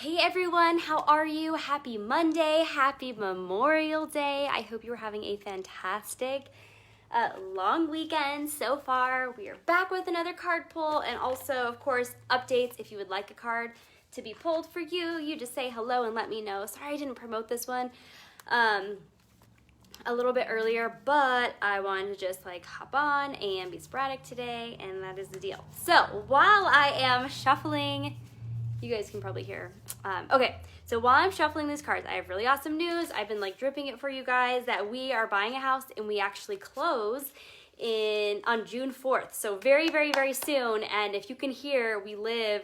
Hey everyone, how are you? Happy Monday, happy Memorial Day. I hope you're having a fantastic long weekend so far. We are back with another card pull and also, of course, updates. If you would like a card to be pulled for you, you just say hello and let me know. Sorry I didn't promote this one a little bit earlier, but I wanted to just hop on and be sporadic today, and that is the deal. So while I am shuffling, you guys can probably hear. Okay, so while I'm shuffling these cards, I have really awesome news. I've been dripping it for you guys that we are buying a house and we actually close on June 4th. So very, very, very soon. And if you can hear, we live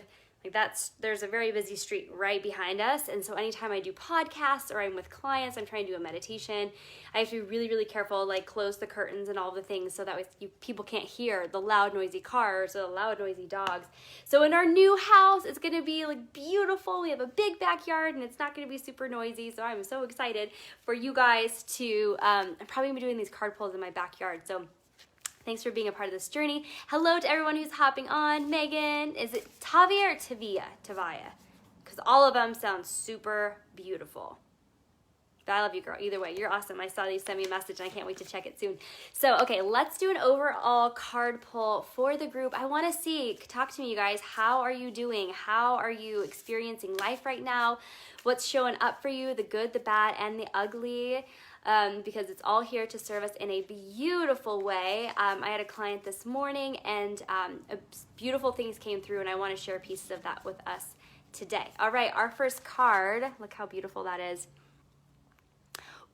there's a very busy street right behind us. And so anytime I do podcasts or I'm with clients, I'm trying to do a meditation, I have to be really, really careful, close the curtains and all the things so that way people can't hear the loud, noisy cars or the loud, noisy dogs. So in our new house, it's going to be beautiful. We have a big backyard and it's not going to be super noisy. So I'm so excited for you guys to, I'm probably going to be doing these card pulls in my backyard. So thanks for being a part of this journey. Hello to everyone who's hopping on. Megan, is it Tavia or Tavia? Tavia. Because all of them sound super beautiful. But I love you, girl. Either way, you're awesome. I saw you send me a message and I can't wait to check it soon. So, okay, let's do an overall card pull for the group. I want to see, talk to me, you guys. How are you doing? How are you experiencing life right now? What's showing up for you, the good, the bad, and the ugly? Because it's all here to serve us in a beautiful way. I had a client this morning and beautiful things came through, and I want to share pieces of that with us today. All right, our first card, look how beautiful that is.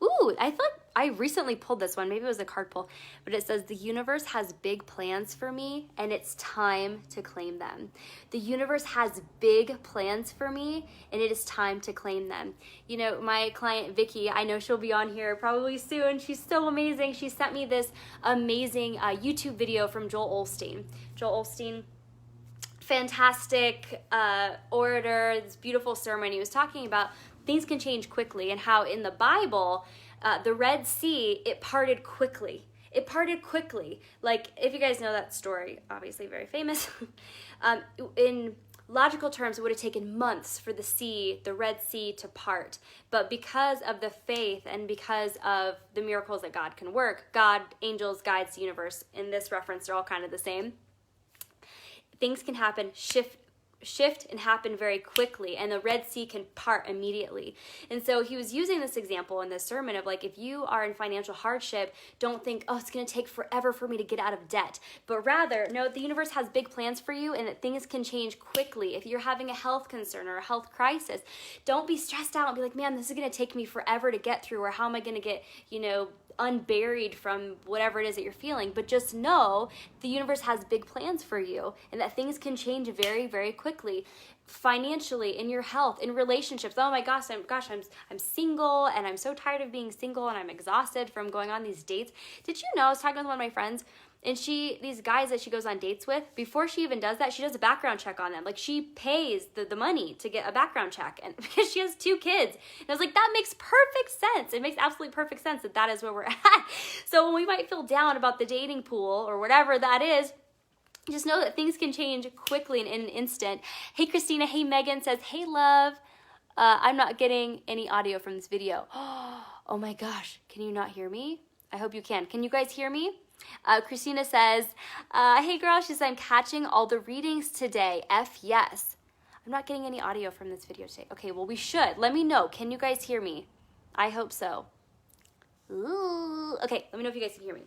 Ooh, I thought I recently pulled this one. Maybe it was a card pull, but it says the universe has big plans for me and it's time to claim them. The universe has big plans for me and it is time to claim them. You know, my client Vicky, I know she'll be on here probably soon. She's so amazing. She sent me this amazing YouTube video from Joel Osteen. Joel Osteen, fantastic orator, this beautiful sermon. He was talking about things can change quickly and how in the Bible, the Red Sea, it parted quickly. It parted quickly. If you guys know that story, obviously very famous, in logical terms, it would have taken months for the Red Sea to part. But because of the faith and because of the miracles that God can work, God, angels, guides, the universe, in this reference, they're all kind of the same. Things can happen, shift and happen very quickly, and the Red Sea can part immediately. And so he was using this example in this sermon of if you are in financial hardship, don't think, oh, it's going to take forever for me to get out of debt, but rather know the universe has big plans for you and that things can change quickly. If you're having a health concern or a health crisis, don't be stressed out and be like, man, this is going to take me forever to get through, or how am I going to get, unburied from whatever it is that you're feeling. But just know the universe has big plans for you and that things can change very, very quickly. Financially, in your health, in relationships. Oh my gosh, I'm single and I'm so tired of being single and I'm exhausted from going on these dates. Did you know, I was talking with one of my friends, and these guys that she goes on dates with, before she even does that, she does a background check on them. She pays the money to get a background check, and because she has 2 kids. And I was like, that makes perfect sense. It makes absolutely perfect sense that is where we're at. So when we might feel down about the dating pool or whatever that is, just know that things can change quickly and in an instant. Hey, Christina. Hey, Megan says, hey, love. I'm not getting any audio from this video. Oh my gosh. Can you not hear me? I hope you can. Can you guys hear me? Christina says, hey girl, she says, I'm catching all the readings today. F yes. I'm not getting any audio from this video today. Okay, well, we should. Let me know. Can you guys hear me? I hope so. Ooh. Okay, let me know if you guys can hear me,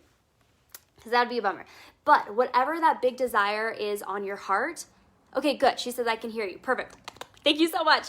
because that would be a bummer. But whatever that big desire is on your heart, okay, good. She says, I can hear you. Perfect. Thank you so much.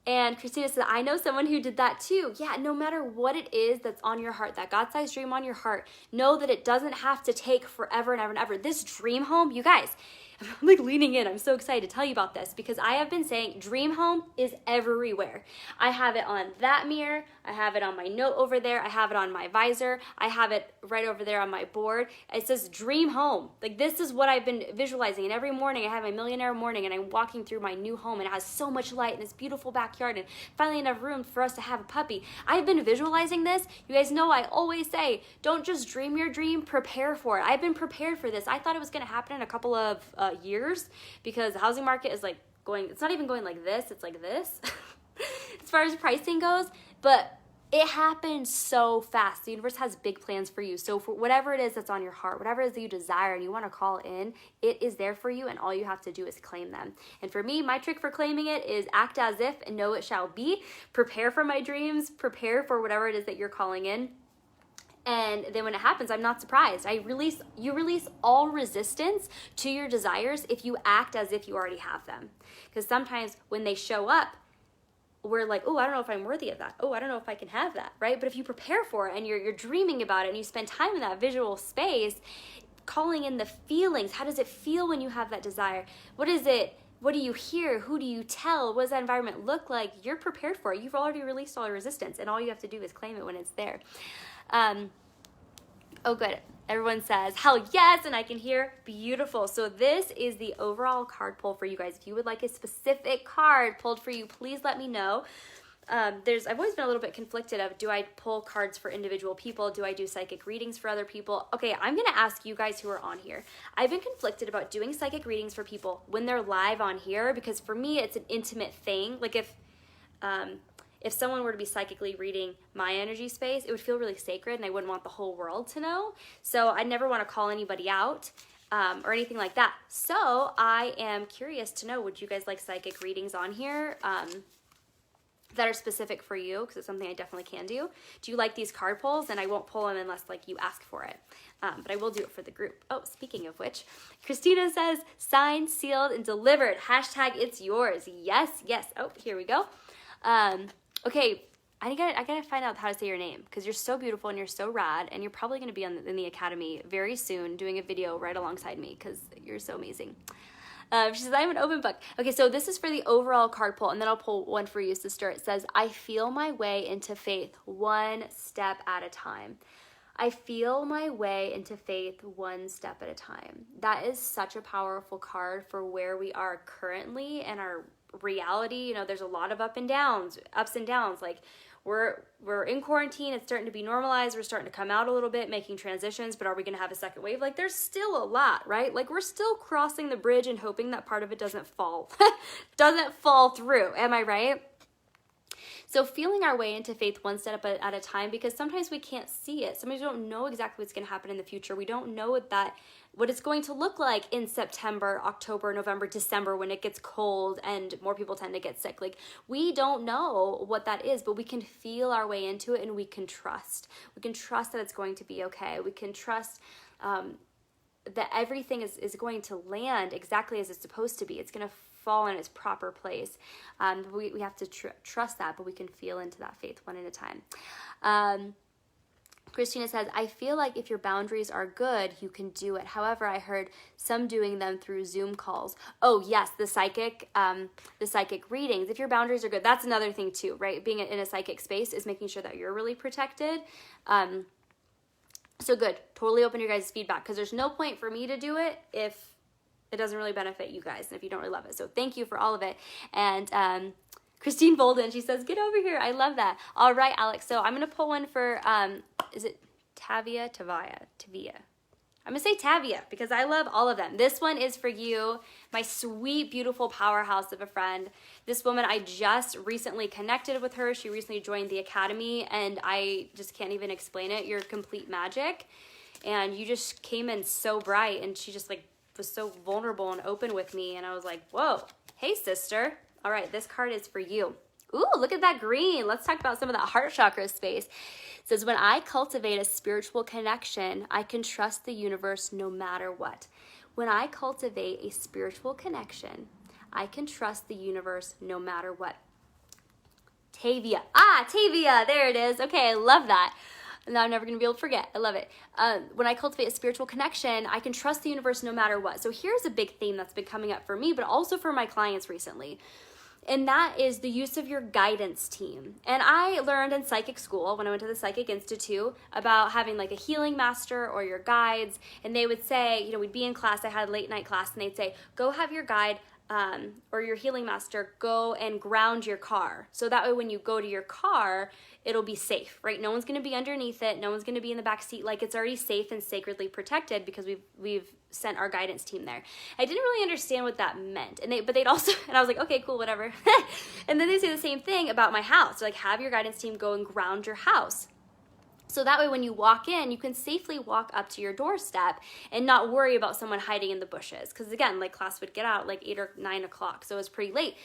And Christina said, I know someone who did that too. Yeah, no matter what it is that's on your heart, that God-sized dream on your heart, know that it doesn't have to take forever and ever and ever. This dream home, you guys, I'm leaning in. I'm so excited to tell you about this because I have been saying dream home is everywhere. I have it on that mirror. I have it on my note over there. I have it on my visor. I have it right over there on my board. It says dream home. This is what I've been visualizing. And every morning I have my millionaire morning and I'm walking through my new home and it has so much light and this beautiful backyard and finally enough room for us to have a puppy. I've been visualizing this. You guys know I always say, don't just dream your dream, prepare for it. I've been prepared for this. I thought it was going to happen in a couple of years because the housing market is going, it's not even going like this, it's like this as far as pricing goes, but it happens so fast. The universe has big plans for you. So for whatever it is that's on your heart, whatever it is that you desire and you want to call in, it is there for you, and all you have to do is claim them. And for me, my trick for claiming it is act as if and know it shall be. Prepare for my dreams, prepare for whatever it is that you're calling in. And then when it happens, I'm not surprised. You release all resistance to your desires if you act as if you already have them. Because sometimes when they show up, we're like, oh, I don't know if I'm worthy of that. Oh, I don't know if I can have that, right? But if you prepare for it and you're dreaming about it and you spend time in that visual space, calling in the feelings, how does it feel when you have that desire? What is it? What do you hear? Who do you tell? What does that environment look like? You're prepared for it. You've already released all the resistance, and all you have to do is claim it when it's there. Oh, good. Everyone says, hell yes, and I can hear beautiful. So this is the overall card pull for you guys. If you would like a specific card pulled for you, please let me know. I've always been a little bit conflicted of, do I pull cards for individual people? Do I do psychic readings for other people? Okay, I'm going to ask you guys who are on here. I've been conflicted about doing psychic readings for people when they're live on here, because for me, it's an intimate thing. Like if someone were to be psychically reading my energy space, it would feel really sacred, and I wouldn't want the whole world to know. So I'd never want to call anybody out or anything like that. So I am curious to know, would you guys like psychic readings on here that are specific for you? Because it's something I definitely can do. Do you like these card pulls? And I won't pull them unless like you ask for it. But I will do it for the group. Oh, speaking of which, Christina says, signed, sealed, and delivered. Hashtag it's yours. Yes, yes. Oh, here we go. Okay, I gotta find out how to say your name, because you're so beautiful and you're so rad, and you're probably gonna be in the academy very soon doing a video right alongside me, because you're so amazing. She says, I'm an open book. Okay, so this is for the overall card pull, and then I'll pull one for you, sister. It says, I feel my way into faith one step at a time. I feel my way into faith one step at a time. That is such a powerful card for where we are currently and our reality. You know, there's a lot of ups and downs. Like we're in quarantine. It's starting to be normalized. We're starting to come out a little bit, making transitions, but are we going to have a second wave? Like there's still a lot, right? Like we're still crossing the bridge and hoping that part of it doesn't fall through. Am I right? So feeling our way into faith one step at a time, because sometimes we can't see it. Sometimes we don't know exactly what's going to happen in the future. We don't know what it's going to look like in September, October, November, December, when it gets cold and more people tend to get sick. Like we don't know what that is, but we can feel our way into it, and we can trust. We can trust that it's going to be okay. We can trust that everything is going to land exactly as it's supposed to be. It's going to fall in its proper place. We have to trust that, but we can feel into that faith one at a time. Christina says, I feel like if your boundaries are good, you can do it. However, I heard some doing them through Zoom calls. Oh yes, the psychic readings. If your boundaries are good, that's another thing too, right? Being in a psychic space is making sure that you're really protected. So good. Totally open your guys' feedback, because there's no point for me to do it if it doesn't really benefit you guys and if you don't really love it. So thank you for all of it. And Christine Bolden, she says, get over here. I love that. All right, Alex. So I'm going to pull one for, is it Tavia? I'm going to say Tavia, because I love all of them. This one is for you, my sweet, beautiful powerhouse of a friend. This woman, I just recently connected with her. She recently joined the academy, and I just can't even explain it. You're complete magic. And you just came in so bright, and she just like was so vulnerable and open with me, and I was like, whoa, hey sister. All right, this card is for you. Ooh, look at that green. Let's talk about some of that heart chakra space. It says, when I cultivate a spiritual connection, I can trust the universe no matter what. When I cultivate a spiritual connection, I can trust the universe no matter what. Tavia. Tavia, there it is. Okay, I love that. Now I'm never going to be able to forget. I love it. When I cultivate a spiritual connection, I can trust the universe no matter what. So here's a big theme that's been coming up for me, but also for my clients recently. And that is the use of your guidance team. And I learned in psychic school, when I went to the Psychic Institute, about having like a healing master or your guides. And they would say, you know, we'd be in class, I had a late night class, and they'd say, go have your guide or your healing master go and ground your car. So that way when you go to your car, it'll be safe, right? No one's going to be underneath it. No one's going to be in the back seat. Like, it's already safe and sacredly protected because we've sent our guidance team there. I didn't really understand what that meant. But they'd also, and I was like, okay, cool, whatever. And then they say the same thing about my house. They're like, have your guidance team go and ground your house. So that way when you walk in, you can safely walk up to your doorstep and not worry about someone hiding in the bushes. Because again, like, class would get out like 8 or 9 o'clock, so it was pretty late.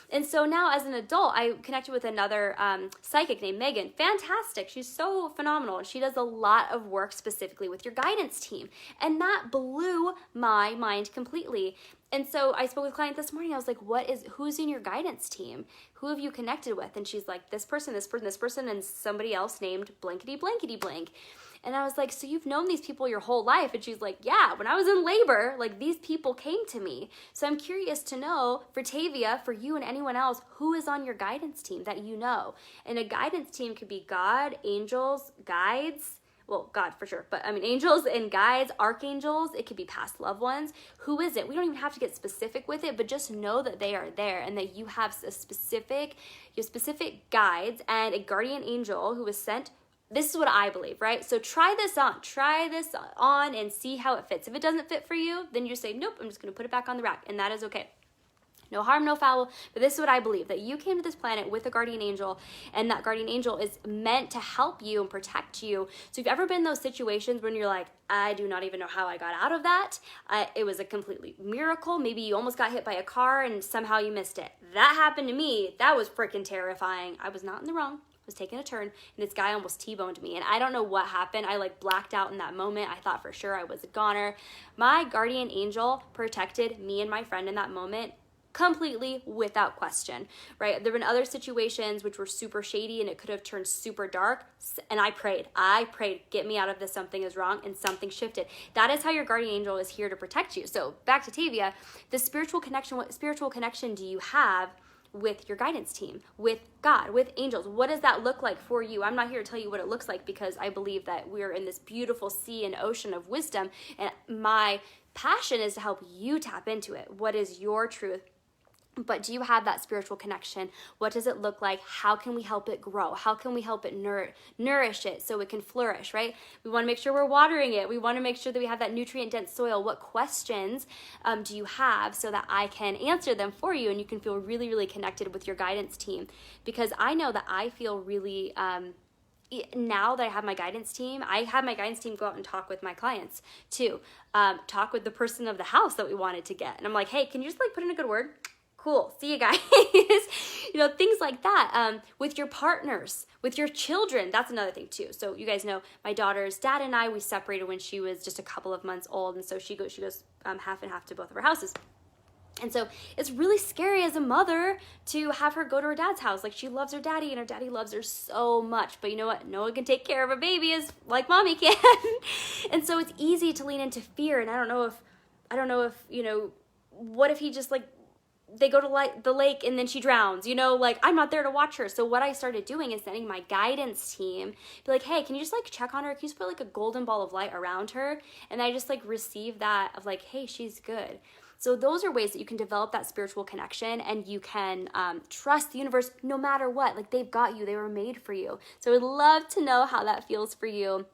And so now as an adult, I connected with another psychic named Megan. Fantastic. She's so phenomenal. And she does a lot of work specifically with your guidance team. And that blew my mind completely. And so I spoke with a client this morning. I was like, who's in your guidance team? Who have you connected with? And she's like, this person, this person, this person, and somebody else named blankety blankety blank. And I was like, so you've known these people your whole life? And she's like, yeah, when I was in labor, like, these people came to me. So I'm curious to know, for Tavia, for you and anyone else, who is on your guidance team that you know? And a guidance team could be God, angels, guides. Well, God for sure, but I mean angels and guides, archangels. It could be past loved ones. Who is it? We don't even have to get specific with it, but just know that they are there and that you have specific guides and a guardian angel who was sent. This is what I believe, right? So try this on and see how it fits. If it doesn't fit for you, then you just say, nope, I'm just going to put it back on the rack, and that is okay. No harm, no foul, but this is what I believe, that you came to this planet with a guardian angel, and that guardian angel is meant to help you and protect you. So if you've ever been in those situations when you're like, I do not even know how I got out of that, it was a completely miracle, maybe you almost got hit by a car and somehow you missed it. That happened to me. That was freaking terrifying. I was not in the wrong. Was taking a turn, and this guy almost T-boned me, and I don't know what happened. I like blacked out in that moment. I thought for sure I was a goner. My guardian angel protected me and my friend in that moment completely, without question, right? There have been other situations which were super shady and it could have turned super dark, and I prayed, get me out of this, something is wrong, and something shifted. That is how your guardian angel is here to protect you. So back to Tavia, the spiritual connection, what spiritual connection do you have with your guidance team, with God, with angels? What does that look like for you? I'm not here to tell you what it looks like, because I believe that we're in this beautiful sea and ocean of wisdom, and my passion is to help you tap into it. What is your truth? But do you have that spiritual connection? What does it look like? How can we help it grow? How can we help it nourish it so it can flourish, right? We want to make sure we're watering it. We want to make sure that we have that nutrient-dense soil. What questions do you have so that I can answer them for you, and you can feel really, really connected with your guidance team? Because I know that I feel really... now that I have my guidance team, I have my guidance team go out and talk with my clients too. Talk with the person of the house that we wanted to get. And I'm like, hey, can you just like put in a good word? Cool. See you guys. Things like that. With your partners, with your children. That's another thing too. So you guys know my daughter's dad and I, we separated when she was just a couple of months old. And so she goes half and half to both of our houses. And so it's really scary as a mother to have her go to her dad's house. Like, she loves her daddy and her daddy loves her so much. But you know what? No one can take care of a baby as like mommy can. And so it's easy to lean into fear. And I don't know if, what if he just like, they go to the lake and then she drowns, like I'm not there to watch her. So what I started doing is sending my guidance team, be like, hey, can you just like check on her? Can you just put like a golden ball of light around her? And I just like receive that of like, hey, she's good. So those are ways that you can develop that spiritual connection, and you can trust the universe no matter what. Like, they've got you. They were made for you. So I'd love to know how that feels for you.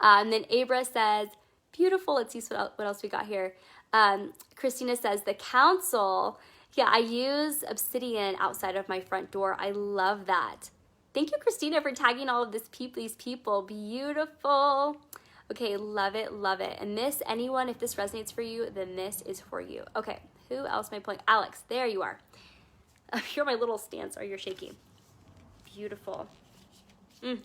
And then Abra says, beautiful. Let's see what else we got here. Christina says, the council. Yeah, I use obsidian outside of my front door. I love that. Thank you, Christina, for tagging all of these people. Beautiful. Okay, love it, love it. And this, anyone, if this resonates for you, then this is for you. Okay, who else am I pulling? Alex, there you are. You're my little stance. You're shaky. Beautiful.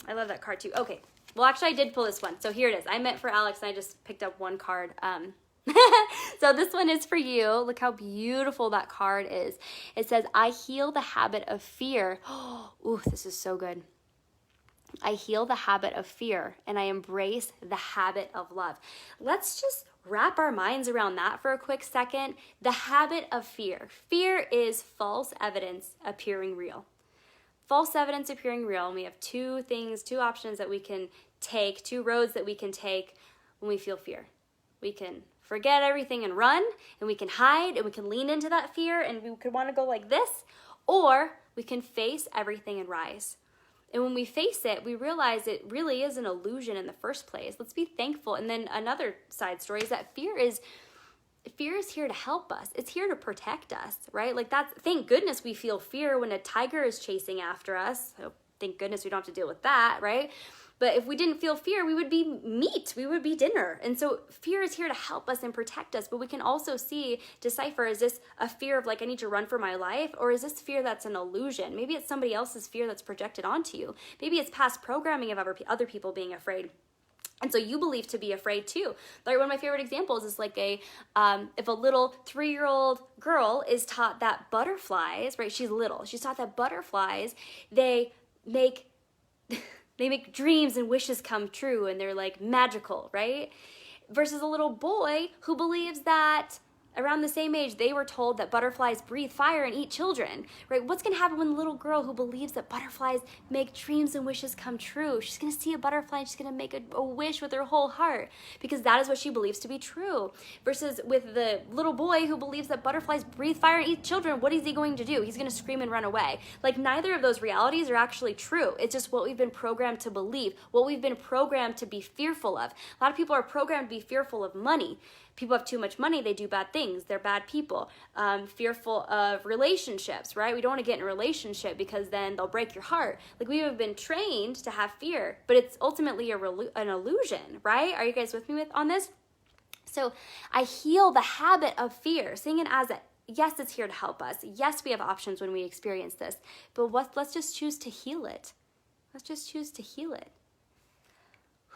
I love that card too. Okay, well, actually, I did pull this one. So here it is. I meant for Alex, and I just picked up one card. So this one is for you. Look how beautiful that card is. It says, I heal the habit of fear. Ooh, this is so good. I heal the habit of fear, and I embrace the habit of love. Let's just wrap our minds around that for a quick second. The habit of fear. Fear is false evidence appearing real. False evidence appearing real. And we have two options that we can take, two roads that we can take when we feel fear. We can forget everything and run, and we can hide and we can lean into that fear and we could want to go like this, or we can face everything and rise. And when we face it, we realize it really is an illusion in the first place. Let's be thankful. And then another side story is that fear is here to help us. It's here to protect us, right? Like thank goodness we feel fear when a tiger is chasing after us. So thank goodness we don't have to deal with that, right? But if we didn't feel fear, we would be meat. We would be dinner. And so fear is here to help us and protect us. But we can also decipher, is this a fear of like, I need to run for my life? Or is this fear that's an illusion? Maybe it's somebody else's fear that's projected onto you. Maybe it's past programming of other people being afraid. And so you believe to be afraid too. Like one of my favorite examples is like if a little 3-year-old girl is taught that butterflies, right? She's little. She's taught that butterflies, they make dreams and wishes come true, and they're like magical, right? Versus a little boy who believes that around the same age, they were told that butterflies breathe fire and eat children, right? What's going to happen when the little girl who believes that butterflies make dreams and wishes come true? She's going to see a butterfly and she's going to make a wish with her whole heart because that is what she believes to be true. Versus with the little boy who believes that butterflies breathe fire and eat children, what is he going to do? He's going to scream and run away. Like neither of those realities are actually true. It's just what we've been programmed to believe, what we've been programmed to be fearful of. A lot of people are programmed to be fearful of money. People have too much money, they do bad things, they're bad people. Fearful of relationships, right? We don't want to get in a relationship because then they'll break your heart. Like we have been trained to have fear, but it's ultimately an illusion, right? Are you guys with me on this? So I heal the habit of fear, seeing it as yes, it's here to help us. Yes, we have options when we experience this, but let's just choose to heal it. Let's just choose to heal it.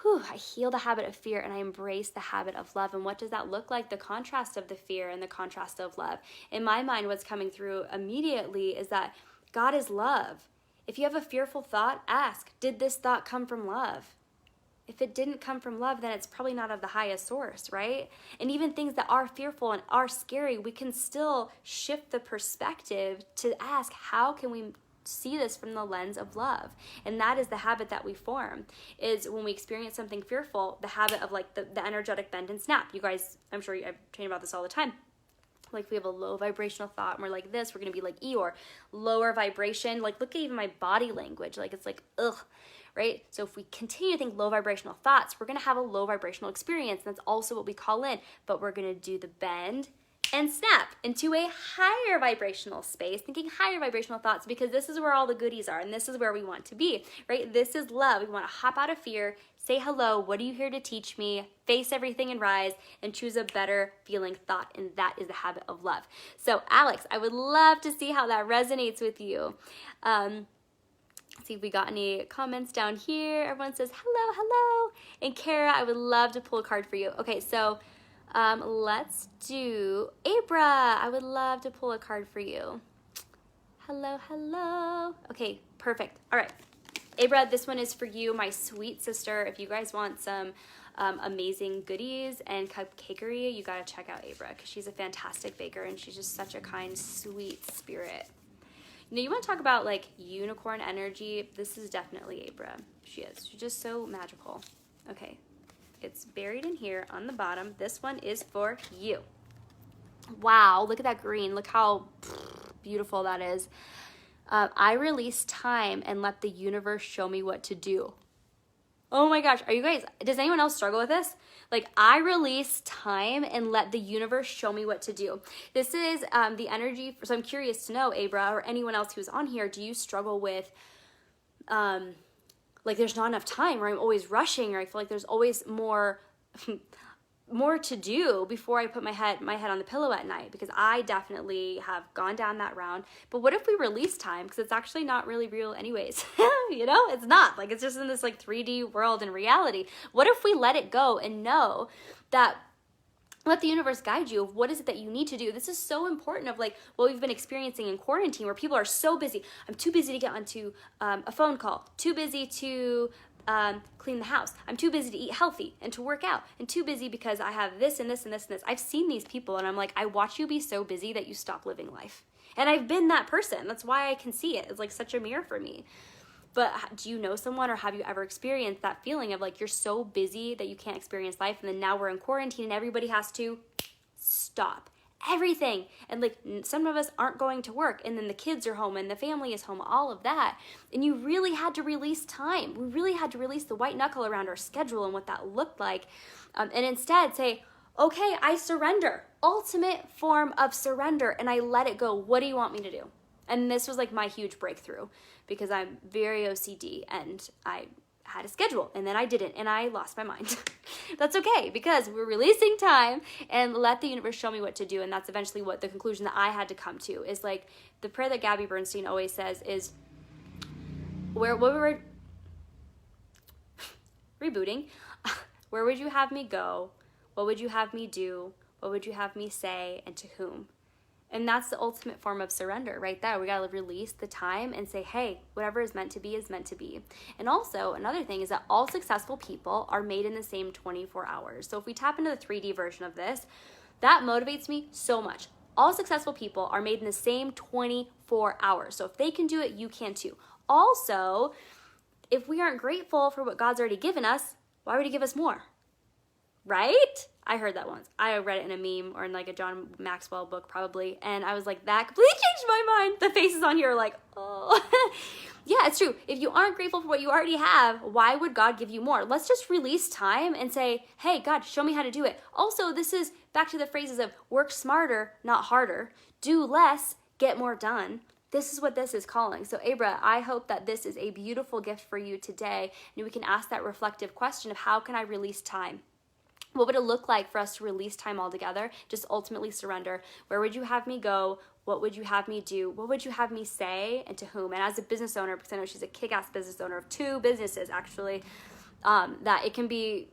I heal the habit of fear and I embrace the habit of love. And what does that look like? The contrast of the fear and the contrast of love. In my mind, what's coming through immediately is that God is love. If you have a fearful thought, ask, did this thought come from love? If it didn't come from love, then it's probably not of the highest source, right? And even things that are fearful and are scary, we can still shift the perspective to ask, how can we see this from the lens of love? And that is the habit that we form, is when we experience something fearful, the habit of like the energetic bend and snap. You guys, I'm sure I've trained about this all the time. Like if we have a low vibrational thought and we're like this, we're going to be like Eeyore, lower vibration. Like look at even my body language. Like it's like, ugh, right? So if we continue to think low vibrational thoughts, we're going to have a low vibrational experience. And that's also what we call in, but we're going to do the bend and snap into a higher vibrational space, thinking higher vibrational thoughts, because this is where all the goodies are and this is where we want to be, right? This is love. We want to hop out of fear, say hello, what are you here to teach me, face everything and rise, and choose a better feeling thought, and that is the habit of love. So Alex, I would love to see how that resonates with you. Let's see if we got any comments down here. Everyone says hello, hello. And Kara, I would love to pull a card for you. Okay, so let's do Abra. I would love to pull a card for you. Hello, hello. Okay, perfect. All right. Abra, this one is for you, my sweet sister. If you guys want some amazing goodies and cupcakery, you got to check out Abra because she's a fantastic baker and she's just such a kind, sweet spirit. You know, you want to talk about like unicorn energy? This is definitely Abra. She is. She's just so magical. Okay. It's buried in here on the bottom. This one is for you. Wow, look at that green. Look how beautiful that is. I release time and let the universe show me what to do. Oh my gosh, are you guys, does anyone else struggle with this? Like, I release time and let the universe show me what to do. This is the energy, so I'm curious to know, Abra, or anyone else who's on here, do you struggle with like there's not enough time, or I'm always rushing, or I feel like there's always more to do before I put my head on the pillow at night? Because I definitely have gone down that round. But what if we release time? Because it's actually not really real anyways. You know, it's not. Like, it's just in this like 3D world and reality. What if we let it go and know that, let the universe guide you of what is it that you need to do? This is so important of like what we've been experiencing in quarantine, where people are so busy. I'm too busy to get onto a phone call, too busy to clean the house. I'm too busy to eat healthy and to work out, and too busy because I have this and this and this and this. I've seen these people and I'm like, I watch you be so busy that you stop living life. And I've been that person. That's why I can see it. It's like such a mirror for me. But do you know someone, or have you ever experienced that feeling of like you're so busy that you can't experience life, and then now we're in quarantine and everybody has to stop everything, and like some of us aren't going to work, and then the kids are home and the family is home, all of that, and you really had to release time. We really had to release the white knuckle around our schedule and what that looked like, and instead say, okay, I surrender. Ultimate form of surrender, and I let it go. What do you want me to do? And this was like my huge breakthrough, because I'm very OCD and I had a schedule and then I didn't, and I lost my mind. That's okay, because we're releasing time and let the universe show me what to do. And that's eventually what the conclusion that I had to come to is like the prayer that Gabby Bernstein always says is what we were rebooting. Where would you have me go? What would you have me do? What would you have me say, and to whom? And that's the ultimate form of surrender right there. We got to release the time and say, hey, whatever is meant to be is meant to be. And also another thing is that all successful people are made in the same 24 hours. So if we tap into the 3D version of this, that motivates me so much. All successful people are made in the same 24 hours. So if they can do it, you can too. Also, if we aren't grateful for what God's already given us, why would he give us more? Right? I heard that once. I read it in a meme or in like a John Maxwell book probably, and I was like, that completely changed my mind. The faces on here are like, oh. Yeah, it's true. If you aren't grateful for what you already have, why would God give you more? Let's just release time and say, hey, God, show me how to do it. Also, this is back to the phrases of work smarter, not harder. Do less, get more done. This is what this is calling. So Abra, I hope that this is a beautiful gift for you today, and we can ask that reflective question of how can I release time? What would it look like for us to release time altogether? Just ultimately surrender. Where would you have me go? What would you have me do? What would you have me say, and to whom? And as a business owner, because I know she's a kick-ass business owner of 2 businesses actually, that it can be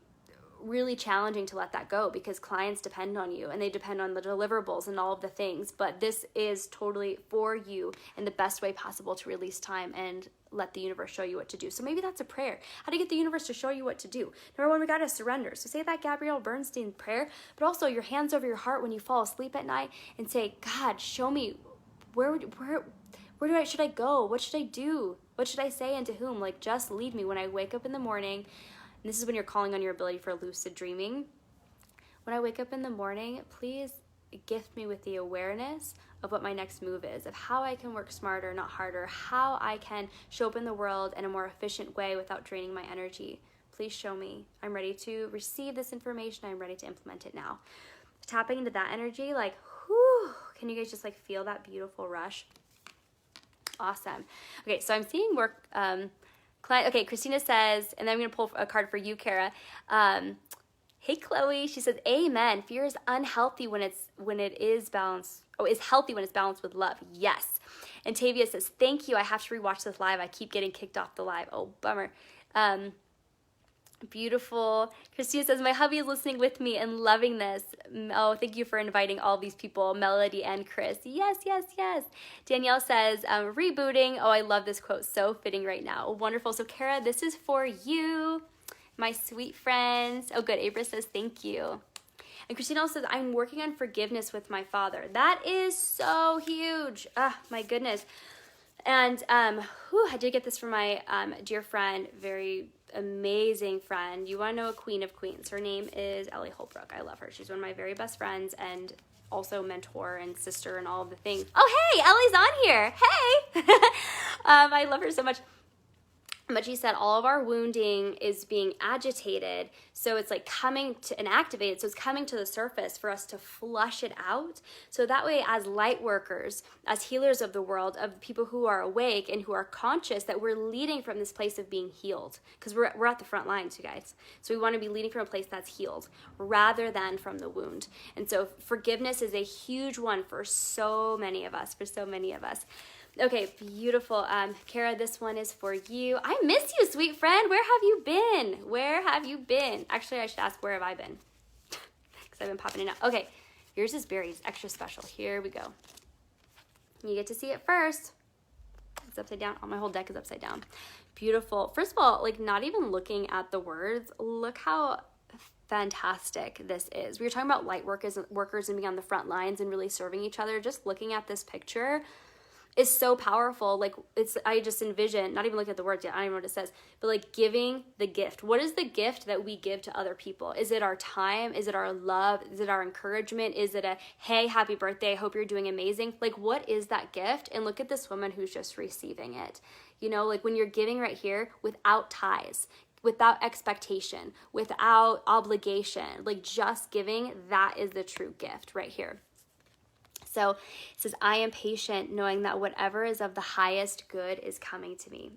really challenging to let that go, because clients depend on you and they depend on the deliverables and all of the things. But this is totally for you in the best way possible to release time and let the universe show you what to do. So maybe that's a prayer. How to get the universe to show you what to do. Number 1, we got to surrender. So say that Gabrielle Bernstein prayer, but also your hands over your heart when you fall asleep at night and say, God, show me should I go? What should I do? What should I say, and to whom? Like, just lead me when I wake up in the morning. And this is when you're calling on your ability for lucid dreaming. When I wake up in the morning, please gift me with the awareness of what my next move is, of how I can work smarter, not harder, how I can show up in the world in a more efficient way without draining my energy. Please show me. I'm ready to receive this information. I'm ready to implement it now. Tapping into that energy, like, whew, can you guys just like feel that beautiful rush? Awesome. Okay, so I'm seeing work. Okay, Christina says, and then I'm going to pull a card for you, Kara. Hey, Chloe. She says, amen. Fear is unhealthy when it is balanced. Oh, is healthy when it's balanced with love. Yes. And Tavia says, thank you. I have to rewatch this live. I keep getting kicked off the live. Oh, bummer. Beautiful. Christina says, my hubby is listening with me and loving this. Oh, thank you for inviting all these people, Melody and Chris. Yes, yes, yes. Danielle says, rebooting. Oh, I love this quote. So fitting right now. Wonderful. So Kara, this is for you, my sweet friends. Oh, good. Abra says, thank you. And Christina also says, I'm working on forgiveness with my father. That is so huge. Ah, my goodness. And I did get this from my dear friend, very amazing friend. You want to know a queen of queens. Her name is Ellie Holbrook. I love her. She's one of my very best friends and also mentor and sister and all of the things. Oh, hey, Ellie's on here. Hey. I love her so much. But she said all of our wounding is being agitated, so it's like coming to and activated, so it's coming to the surface for us to flush it out. So that way, as light workers, as healers of the world, of people who are awake and who are conscious, that we're leading from this place of being healed, because we're at the front lines, you guys. So we want to be leading from a place that's healed rather than from the wound. And so forgiveness is a huge one for so many of us, Okay, beautiful. Kara, this one is for you. I miss you, sweet friend. Where have you been? Where have you been? Actually, I should ask, where have I been? Because I've been popping in and out. Okay, yours is very extra special. Here we go. You get to see it first. It's upside down. Oh, my whole deck is upside down. Beautiful. First of all, like, not even looking at the words, look how fantastic this is. We were talking about light workers and being on the front lines and really serving each other. Just looking at this picture, is so powerful. Like I just envision, not even looking at the words yet, I don't even know what it says, but like giving the gift. What is the gift that we give to other people? Is it our time? Is it our love? Is it our encouragement? Is it a, hey, happy birthday, I hope you're doing amazing? Like, what is that gift? And look at this woman who's just receiving it. You know, like when you're giving right here without ties, without expectation, without obligation, like just giving, that is the true gift right here. So it says, I am patient, knowing that whatever is of the highest good is coming to me.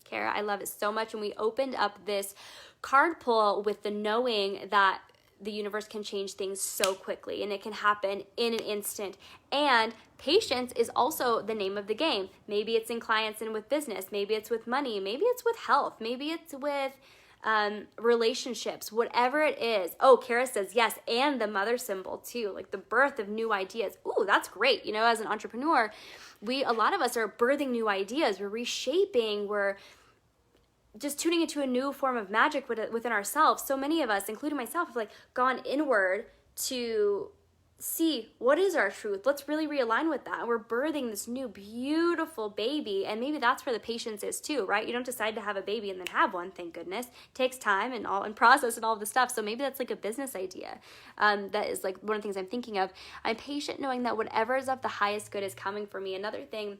Kara, I love it so much. And we opened up this card pull with the knowing that the universe can change things so quickly and it can happen in an instant. And patience is also the name of the game. Maybe it's in clients and with business. Maybe it's with money. Maybe it's with health. Maybe it's with relationships, whatever it is. Oh, Kara says yes, and the mother symbol too, like the birth of new ideas. Ooh, that's great. You know, as an entrepreneur, a lot of us are birthing new ideas. We're reshaping. We're just tuning into a new form of magic within ourselves. So many of us, including myself, have like gone inward to see what is our truth. Let's really realign with that. And we're birthing this new beautiful baby. And maybe that's where the patience is too, right? You don't decide to have a baby and then have one, thank goodness. It takes time and process and all of the stuff. So maybe that's like a business idea. That is like one of the things I'm thinking of. I'm patient knowing that whatever is of the highest good is coming for me. Another thing,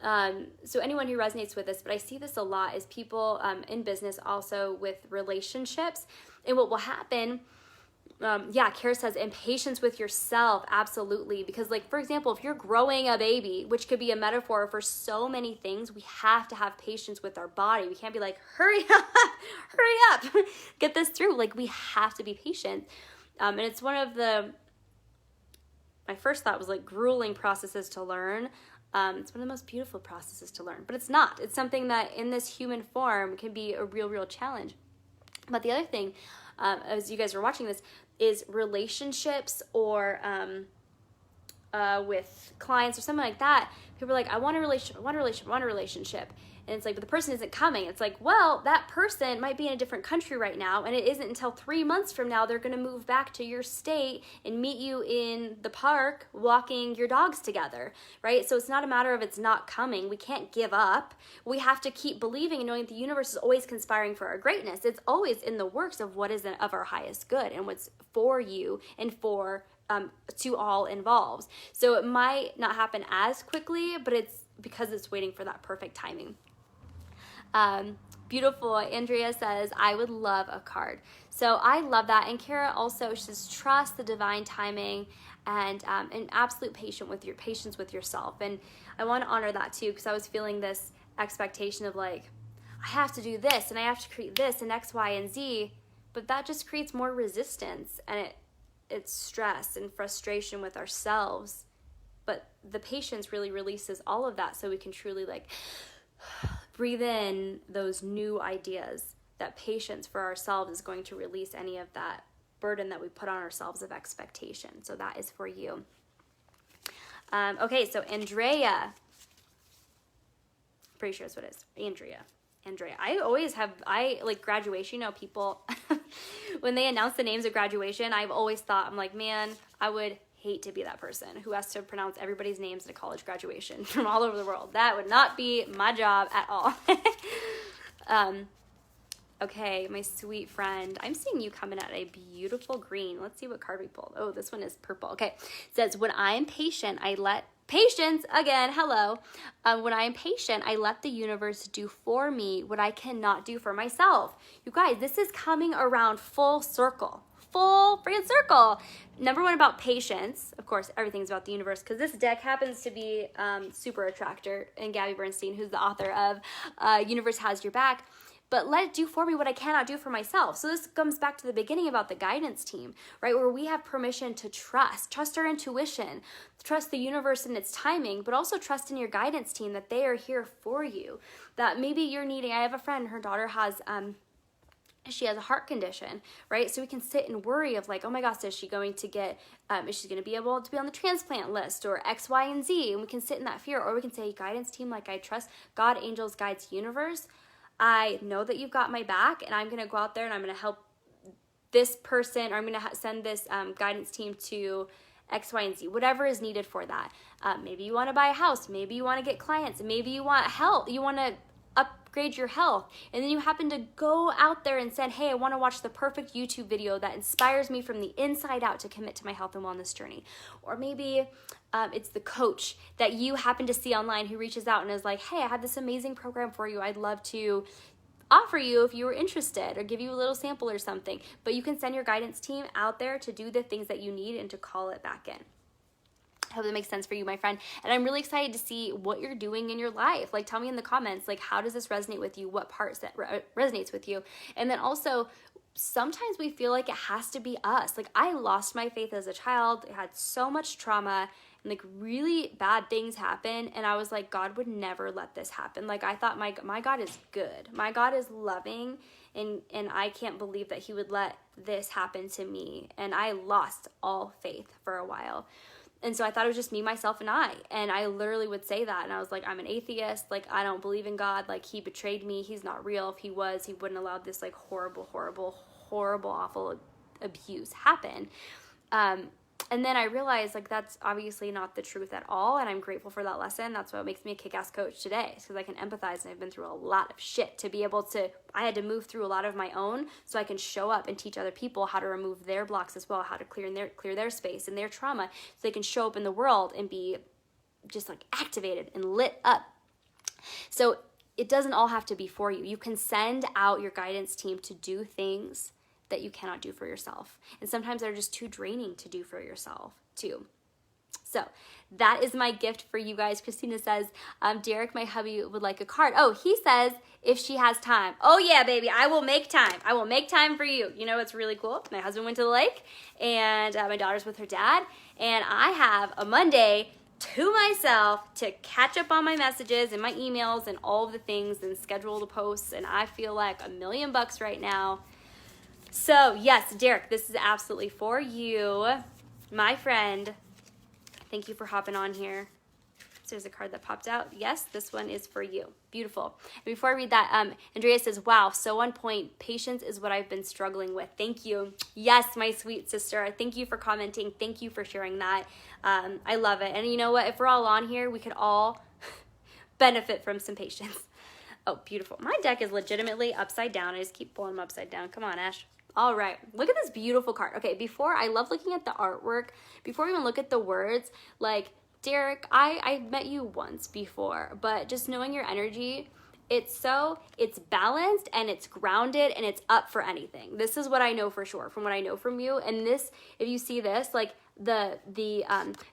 so anyone who resonates with this, but I see this a lot, is people in business, also with relationships. And what will happen, Kara says, impatience with yourself, absolutely. Because like, for example, if you're growing a baby, which could be a metaphor for so many things, we have to have patience with our body. We can't be like, hurry up, get this through. Like, we have to be patient. And it's one of my first thought was like grueling processes to learn. It's one of the most beautiful processes to learn, but it's not. It's something that in this human form can be a real challenge. But the other thing, as you guys are watching this, is relationships or with clients or something like that. People are like, I want a relationship. And it's like, but the person isn't coming. It's like, well, that person might be in a different country right now, and it isn't until 3 months from now they're going to move back to your state and meet you in the park walking your dogs together, right? So it's not a matter of it's not coming. We can't give up. We have to keep believing and knowing that the universe is always conspiring for our greatness. It's always in the works of what is of our highest good and what's for you and for to all involved. So it might not happen as quickly, but it's because it's waiting for that perfect timing. Beautiful. Andrea says, I would love a card. So I love that. And Kara also, she says, trust the divine timing and absolute patience with yourself. And I want to honor that too, because I was feeling this expectation of like, I have to do this and I have to create this and X, Y, and Z, but that just creates more resistance and it's stress and frustration with ourselves. But the patience really releases all of that so we can truly like breathe in those new ideas. That patience for ourselves is going to release any of that burden that we put on ourselves of expectation. So that is for you. Okay, so Andrea. Pretty sure that's what it is. Andrea. I like graduation, you know, people, when they announce the names of graduation, I've always thought, I'm like, man, I would hate to be that person who has to pronounce everybody's names at a college graduation from all over the world. That would not be my job at all. Okay, my sweet friend, I'm seeing you coming at a beautiful green. Let's see what card we pulled. Oh, this one is purple. Okay, it says, when I am patient, patience again, hello. When I am patient, I let the universe do for me what I cannot do for myself. You guys, this is coming around full circle. Full freaking circle. Number one about patience. Of course, everything's about the universe because this deck happens to be Super Attractor and Gabby Bernstein, who's the author of Universe Has Your Back. But let it do for me what I cannot do for myself. So this comes back to the beginning about the guidance team, right? Where we have permission to trust our intuition, trust the universe and its timing, but also trust in your guidance team that they are here for you. That maybe you're needing, I have a friend, her daughter has, she has a heart condition, right? So we can sit and worry of like, oh my gosh, is she going to get, is she going to be able to be on the transplant list or X, Y, and Z? And we can sit in that fear, or we can say, guidance team, like I trust God, angels, guides, universe. I know that you've got my back, and I'm going to go out there and I'm going to help this person, or I'm going to send this guidance team to X, Y, and Z, whatever is needed for that. Maybe you want to buy a house. Maybe you want to get clients. Maybe you want help. You want to upgrade your health. And then you happen to go out there and said, hey, I want to watch the perfect YouTube video that inspires me from the inside out to commit to my health and wellness journey. Or maybe it's the coach that you happen to see online who reaches out and is like, hey, I have this amazing program for you. I'd love to offer you if you were interested, or give you a little sample or something. But you can send your guidance team out there to do the things that you need and to call it back in. I hope that makes sense for you, my friend. And I'm really excited to see what you're doing in your life. Like, tell me in the comments, like, how does this resonate with you? What parts that resonates with you? And then also, sometimes we feel like it has to be us. Like, I lost my faith as a child. I had so much trauma, and like really bad things happen. And I was like, God would never let this happen. Like, I thought my God is good. My God is loving. And I can't believe that he would let this happen to me. And I lost all faith for a while. And so I thought it was just me, myself, and I. And I literally would say that. And I was like, I'm an atheist. Like, I don't believe in God. Like, he betrayed me. He's not real. If he was, he wouldn't allow this like horrible, awful abuse happen. And then I realized, like, that's obviously not the truth at all. And I'm grateful for that lesson. That's what makes me a kick-ass coach today, because I can empathize, and I've been through a lot of shit to be able to, I had to move through a lot of my own so I can show up and teach other people how to remove their blocks as well, how to clear their space and their trauma so they can show up in the world and be just like activated and lit up. So it doesn't all have to be for you. You can send out your guidance team to do things that you cannot do for yourself. And sometimes they're just too draining to do for yourself too. So that is my gift for you guys. Christina says, Derek, my hubby, would like a card. Oh, he says if she has time. Oh yeah, baby, I will make time. I will make time for you. You know what's really cool? My husband went to the lake, and my daughter's with her dad, and I have a Monday to myself to catch up on my messages and my emails and all of the things and schedule the posts, and I feel like $1,000,000 right now. So yes, Derek, this is absolutely for you, my friend. Thank you for hopping on here. So there's a card that popped out. Yes, this one is for you. Beautiful. And before I read that, Andrea says, wow, so on point. Patience is what I've been struggling with. Thank you. Yes, my sweet sister. Thank you for commenting. Thank you for sharing that. I love it. And you know what? If we're all on here, we could all benefit from some patience. Oh, beautiful. My deck is legitimately upside down. I just keep pulling them upside down. Come on, Ash. All right, look at this beautiful card. Okay, I love looking at the artwork. Before we even look at the words, like, Derek, I met you once before, but just knowing your energy, it's balanced and it's grounded and it's up for anything. This is what I know for sure from what I know from you. And this, if you see this, like the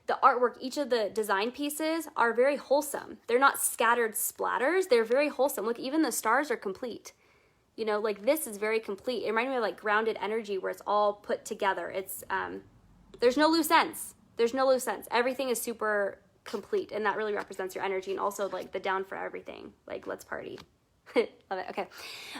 artwork, each of the design pieces are very wholesome. They're not scattered splatters. They're very wholesome. Look, even the stars are complete. You know, like this is very complete. It reminds me of like grounded energy where it's all put together. It's, there's no loose ends. There's no loose ends. Everything is super complete, and that really represents your energy, and also like the down for everything. Like, let's party. Love it. Okay.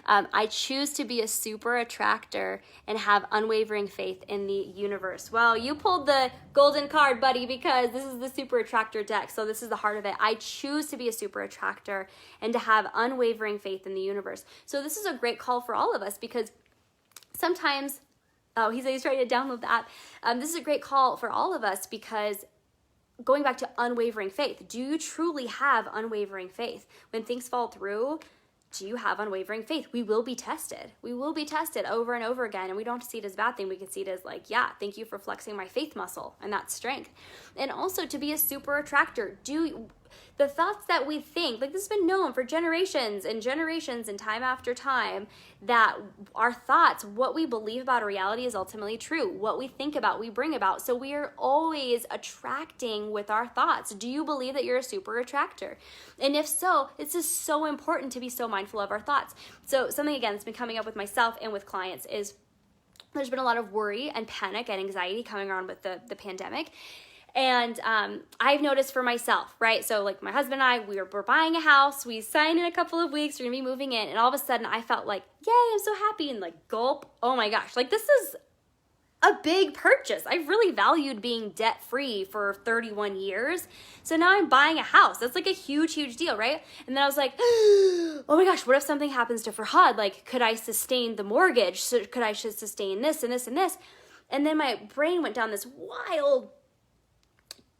I choose to be a super attractor and have unwavering faith in the universe. Well, you pulled the golden card, buddy, because this is the super attractor deck. So this is the heart of it. I choose to be a super attractor and to have unwavering faith in the universe. So this is a great call for all of us, because sometimes, oh, he's trying to download the app. This is a great call for all of us, because going back to unwavering faith, do you truly have unwavering faith? When things fall through, do you have unwavering faith? We will be tested. We will be tested over and over again, and we don't have to see it as a bad thing. We can see it as like, yeah, thank you for flexing my faith muscle, and that's strength. And also to be a super attractor, the thoughts that we think, like this has been known for generations and generations and time after time, that our thoughts, what we believe about reality is ultimately true. What we think about, we bring about. So we are always attracting with our thoughts. Do you believe that you're a super attractor? And if so, it's just so important to be so mindful of our thoughts. So something, again, that's been coming up with myself and with clients is there's been a lot of worry and panic and anxiety coming around with the pandemic. And I've noticed for myself, right? So like my husband and I, we're buying a house. We signed in a couple of weeks. We're going to be moving in. And all of a sudden I felt like, yay, I'm so happy. And like, gulp. Oh my gosh. Like, this is a big purchase. I've really valued being debt free for 31 years. So now I'm buying a house. That's like a huge, huge deal, right? And then I was like, oh my gosh, what if something happens to Farhad? Like, could I sustain the mortgage? So could I sustain this and this and this? And then my brain went down this wild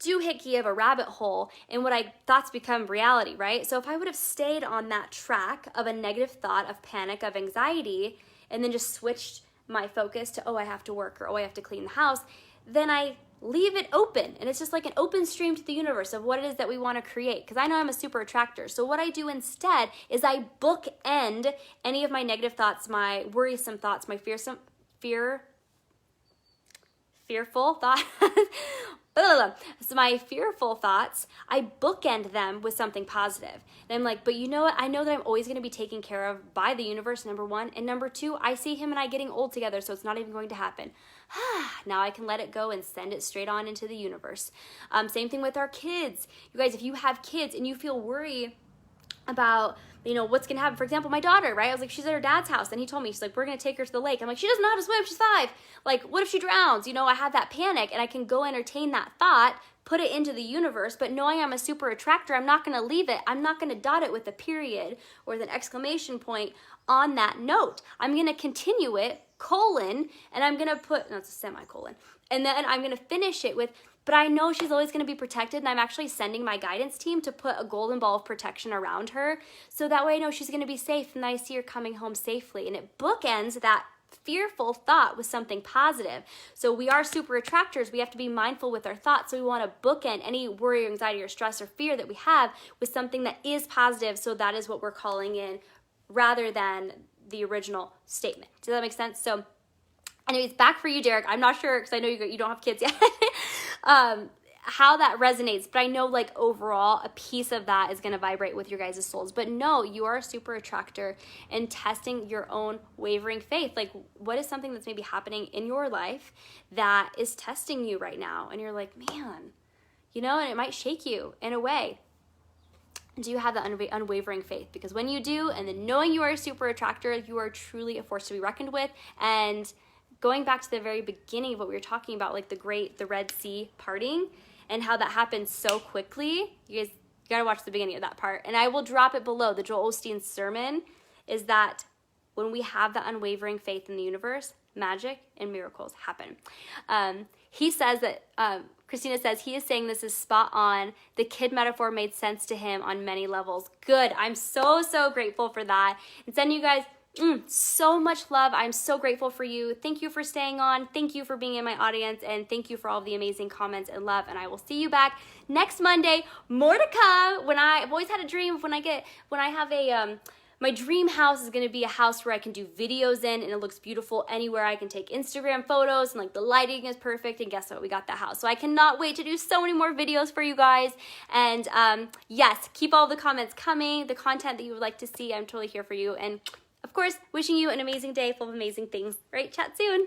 doohickey of a rabbit hole and what I thoughts become reality, right? So if I would have stayed on that track of a negative thought, of panic, of anxiety, and then just switched my focus to, oh, I have to work, or oh, I have to clean the house, then I leave it open. And it's just like an open stream to the universe of what it is that we want to create. Because I know I'm a super attractor. So what I do instead is I bookend any of my negative thoughts, my worrisome thoughts, my fearful thoughts. So my fearful thoughts, I bookend them with something positive. And I'm like, but you know what? I know that I'm always going to be taken care of by the universe, number one. And number two, I see him and I getting old together, so it's not even going to happen. Now I can let it go and send it straight on into the universe. Same thing with our kids. You guys, if you have kids and you feel worried about, you know, what's gonna happen. For example, my daughter, right? I was like, she's at her dad's house, and he told me, she's like, we're gonna take her to the lake. I'm like, she doesn't know how to swim, she's 5. Like, what if she drowns? You know, I have that panic, and I can go entertain that thought, put it into the universe, but knowing I'm a super attractor, I'm not gonna leave it. I'm not gonna dot it with a period or with an exclamation point on that note. I'm gonna continue it, colon, and I'm gonna put, no, it's a semicolon, and then I'm gonna finish it with, but I know she's always going to be protected, and I'm actually sending my guidance team to put a golden ball of protection around her, so that way I know she's going to be safe, and I see her coming home safely. And it bookends that fearful thought with something positive. So we are super attractors. We have to be mindful with our thoughts. So we want to bookend any worry or anxiety or stress or fear that we have with something that is positive. So that is what we're calling in, rather than the original statement. Does that make sense? So anyways, back for you, Derek. I'm not sure, because I know you don't have kids yet, how that resonates, but I know like overall a piece of that is going to vibrate with your guys' souls. But no, you are a super attractor, and testing your own wavering faith. Like, what is something that's maybe happening in your life that is testing you right now? And you're like, man, you know, and it might shake you in a way. Do you have that unwavering faith? Because when you do, and then knowing you are a super attractor, you are truly a force to be reckoned with. And going back to the very beginning of what we were talking about, like the Red Sea parting, and how that happened so quickly, you gotta watch the beginning of that part. And I will drop it below. The Joel Osteen sermon is that when we have that unwavering faith in the universe, magic and miracles happen. He says that, Christina says, he is saying this is spot on. The kid metaphor made sense to him on many levels. Good. I'm so grateful for that. And sending you guys so much love. I'm so grateful for you. Thank you for staying on. Thank you for being in my audience, and thank you for all of the amazing comments and love. And I will see you back next Monday. More to come. I've always had a dream of when I have a my dream house is going to be a house where I can do videos in, and it looks beautiful anywhere. I can take Instagram photos, and like the lighting is perfect. And guess what? We got the house. So I cannot wait to do so many more videos for you guys. And yes, keep all the comments coming, the content that you would like to see. I'm totally here for you. And of course, wishing you an amazing day full of amazing things. Right? Chat soon.